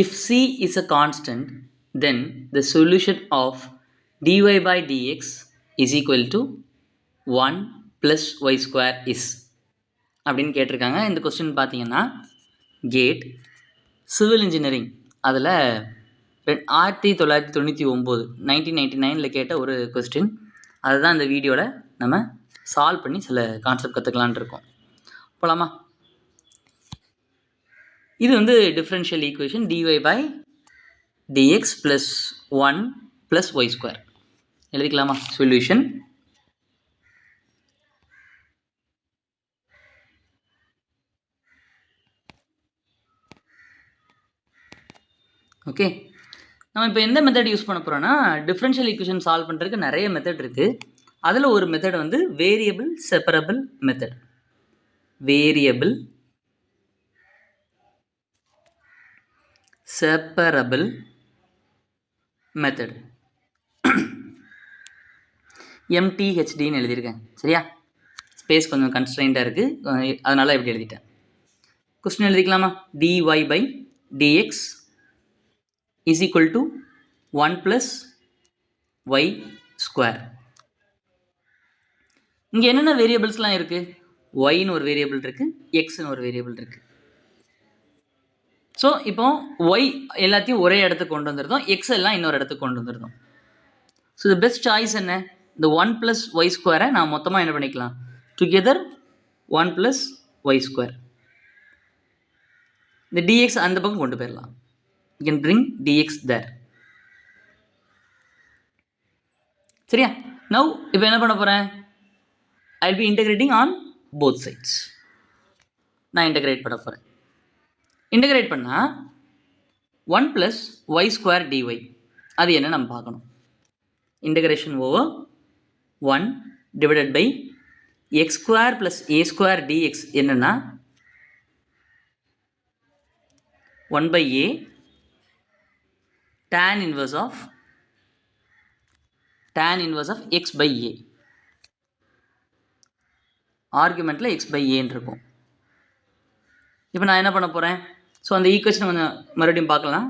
If c is a constant, then the solution of dy by dx is equal to 1 plus y square is அப்படின்னு கேட்டிருக்காங்க. இந்த question பார்த்தீங்கன்னா gate civil engineering அதில் 1999 1999 கேட்ட ஒரு question. அதுதான் இந்த வீடியோவில் நம்ம சால்வ் பண்ணி சில கான்செப்ட் கற்றுக்கலான் இருக்கோம். போகலாமா? இது வந்து differential equation dy by dx plus 1 plus y square. எழுதிக்கலாமா? Solution okay. நம்ம இப்போ எந்த மெத்தட் யூஸ் பண்ண போகிறோன்னா, டிஃப்ரென்ஷியல் ஈக்குவேஷன் சால்வ் பண்ணுறதுக்கு நிறைய மெத்தட் இருக்குது. அதில் ஒரு மெத்தட் வந்து variable separable method. Variable separable method MTHDன்னு எழுதியிருக்கேன். சரியா? ஸ்பேஸ் கொஞ்சம் கன்ஸ்ட்ரெயின்டாக இருக்குது, அதனால் எப்படி எழுதிட்டேன். கொஸ்டின் எழுதிக்கலாமா? dy by dx is equal to 1 plus y square. இங்கே என்னென்ன வேரியபிள்ஸ்லாம் இருக்குது? yன்னு ஒரு வேரியபிள் இருக்குது, xன்னு ஒரு வேரியபிள் இருக்குது. ஸோ இப்போ y எல்லாத்தையும் ஒரே இடத்துக்கு கொண்டு வந்துருந்தோம், x எல்லாம் இன்னொரு இடத்துக்கு கொண்டு வந்துருந்தோம். ஸோ த பெஸ்ட் சாய்ஸ் என்ன? இந்த 1 plus y ஸ்கொயரை நான் மொத்தமாக என்ன பண்ணிக்கலாம்? Together 1 plus y square. இந்த dx அந்த பக்கம் கொண்டு போயிடலாம். You can bring dx there. சரியா? now இப்போ என்ன பண்ண போகிறேன்? I'll be integrating on both sides. நான் இன்டகிரேட் பண்ண போகிறேன். இன்டகிரேட் பண்ணால் 1 plus y square dy அது என்ன நம்ம பார்க்கணும். Integration over 1 divided by x square plus a square dx என்னன்னா 1 by a tan inverse of x by a. ஆர்குமெண்ட்டில் x by a இருக்கும். இப்போ நான் என்ன பண்ண போகிறேன்? ஸோ அந்த ஈக்குவேஷனை கொஞ்சம் மறுபடியும் பார்க்கலாம்.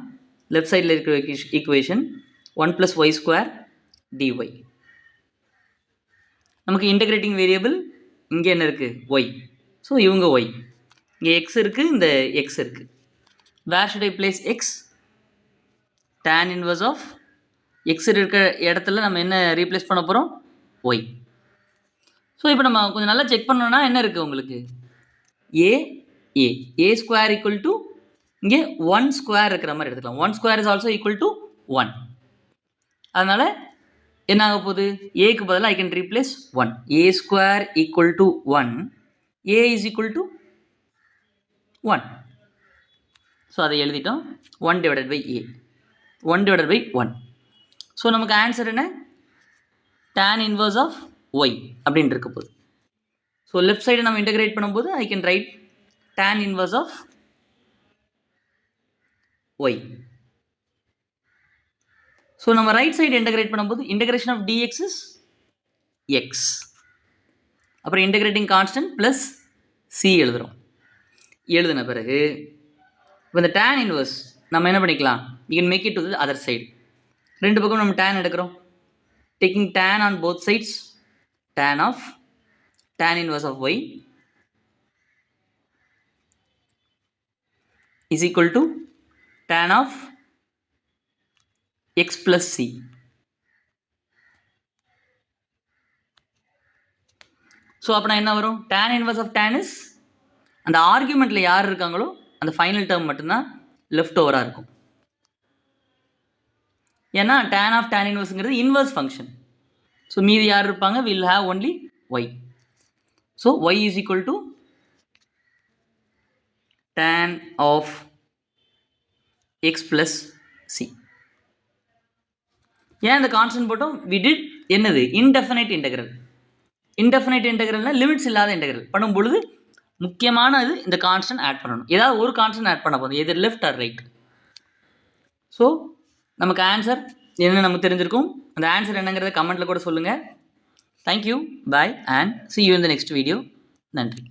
லெஃப்ட் சைடில் இருக்கிற equation 1 plus y square dy. நமக்கு இன்டகிரேட்டிங் வேரியபிள் இங்கே என்ன இருக்குது? y. ஸோ இவங்க y. இங்கே x இருக்குது, இந்த x இருக்குது. Where should I place x? tan inverse of x இருக்கிற இடத்துல நம்ம என்ன ரீப்ளேஸ் பண்ண போகிறோம்? y. ஸோ இப்போ நம்ம கொஞ்சம் நல்லா செக் பண்ணோன்னா என்ன இருக்குது உங்களுக்கு? a ஸ்கொயர் ஈக்குவல் டு இங்கே 1 ஸ்கொயர் இருக்கிற மாதிரி எடுத்துக்கலாம். 1 square is also equal to 1. அதனால் என்ன ஆக போகுது? ஏக்கு பதிலாக I can replace 1. a square equal to 1, a is equal to 1. So அதை எழுதிட்டோம். 1 divided by a, 1 divided by 1. So நமக்கு ஆன்சர் என்ன? tan inverse of y அப்படின்னு இருக்க போகுது. ஸோ லெஃப்ட் சைடு நம்ம இன்டகிரேட் பண்ணும்போது I can write tan inverse of y. So நம்ம ரைட் சைடு இன்டகிரேட் பண்ணும்போது integration of dx is x. அப்புறம் இன்டகிரேட்டிங் கான்ஸ்டன்ட் ப்ளஸ் c எழுதுகிறோம். எழுதின பிறகு இப்போ இந்த tan இன்வர்ஸ் நம்ம என்ன பண்ணிக்கலாம்? you can make it to the other side. ரெண்டு பக்கம் நம்ம tan எடுக்கிறோம். taking tan on both sides, tan inverse of y is equal to tan of x plus c. So அப்போ என்ன வரும்? tan inverse of tan is அந்த ஆர்குமெண்ட்டில் யார் இருக்காங்களோ அந்த ஃபைனல் டேர்ம் மட்டும்தான் லெஃப்ட் ஓவராக இருக்கும். ஏன்னா tan of tan inverseங்கிறது இன்வர்ஸ் ஃபங்க்ஷன். ஸோ மீதி யார் இருப்பாங்க? Will have only y. So y is equal to tan of x plus c. ஏன் இந்த கான்ஸ்டன்ட் போட்டோம்? we did என்னது? Indefinite integral. இன்டெஃபினைட் இன்டெக்ரல்னால் லிமிட்ஸ் இல்லாத இன்டெக்ரல் பண்ணும் பொழுது முக்கியமானது இந்த கான்ஸ்டன்ட் ஆட் பண்ணணும். ஏதாவது ஒரு கான்ஸ்டன்ட் ஆட் பண்ண போதும், எது லெஃப்ட் ஆர் ரைட். ஸோ நமக்கு ஆன்சர் என்ன நமக்கு தெரிஞ்சிருக்கும். அந்த ஆன்சர் என்னங்கிறத கமெண்ட்டில் கூட சொல்லுங்கள். Thank you, bye and see you in the next video. நன்றி.